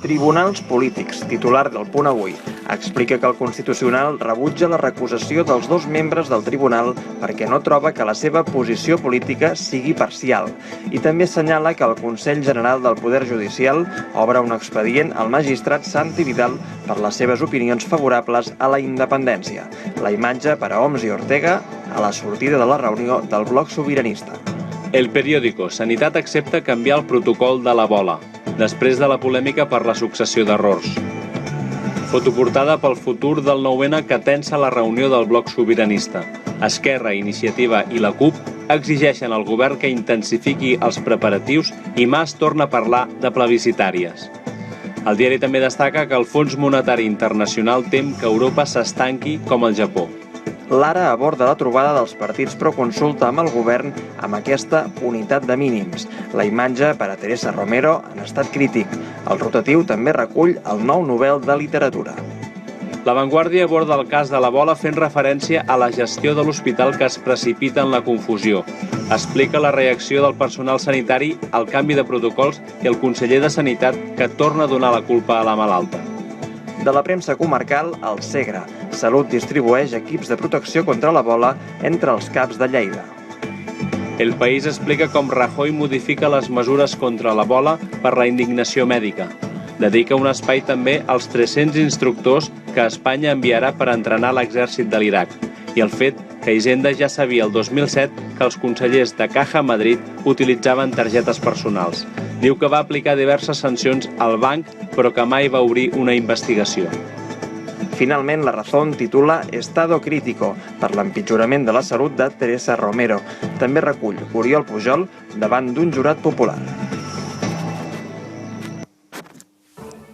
Tribunals polítics, titular del Punt Avui, explica que el Constitucional rebutja la recusació dels dos membres del tribunal perquè no troba que la seva posició política sigui parcial i també assenyala que el Consell General del Poder Judicial obre un expedient al magistrat Santi Vidal per les seves opinions favorables a la independència. La imatge per a Homs i Ortega a la sortida de la reunió del bloc sobiranista. El periòdico. Sanitat accepta canviar el protocol de l'Ebola, després de la polèmica per la successió d'errors. Fotoportada pel futur del 9-N que tensa la reunió del bloc sobiranista. Esquerra, Iniciativa i la CUP exigeixen al govern que intensifiqui els preparatius i Mas torna a parlar de plebiscitàries. El diari també destaca que el Fons Monetari Internacional tem que Europa s'estanqui com el Japó. L'Ara aborda la trobada dels partits pro-consulta amb el govern amb aquesta unitat de mínims. La imatge per a Teresa Romero en estat crític. El rotatiu també recull el nou Nobel de Literatura. La Vanguardia aborda el cas de l'Ebola fent referència a la gestió de l'hospital que es precipita en la confusió. Explica la reacció del personal sanitari al canvi de protocols i el conseller de Sanitat que torna a donar la culpa a la malalta. De la premsa comarcal, el Segre. Salut distribueix equips de protecció contra l'Ebola entre els CAPs de Lleida. El País explica com Rajoy modifica les mesures contra l'Ebola per la indignació mèdica. Dedica un espai també als 300 instructors que Espanya enviarà per entrenar l'exèrcit de l'Iraq i el fet que Hisenda ja sabia el 2007 que els consellers de Caja Madrid utilitzaven targetes personals. Diu que va aplicar diverses sancions al banc però que mai va obrir una investigació. Finalment, La Razón titula Estado crítico per l'empitjorament de la salut de Teresa Romero. També recull Oriol Pujol davant d'un jurat popular.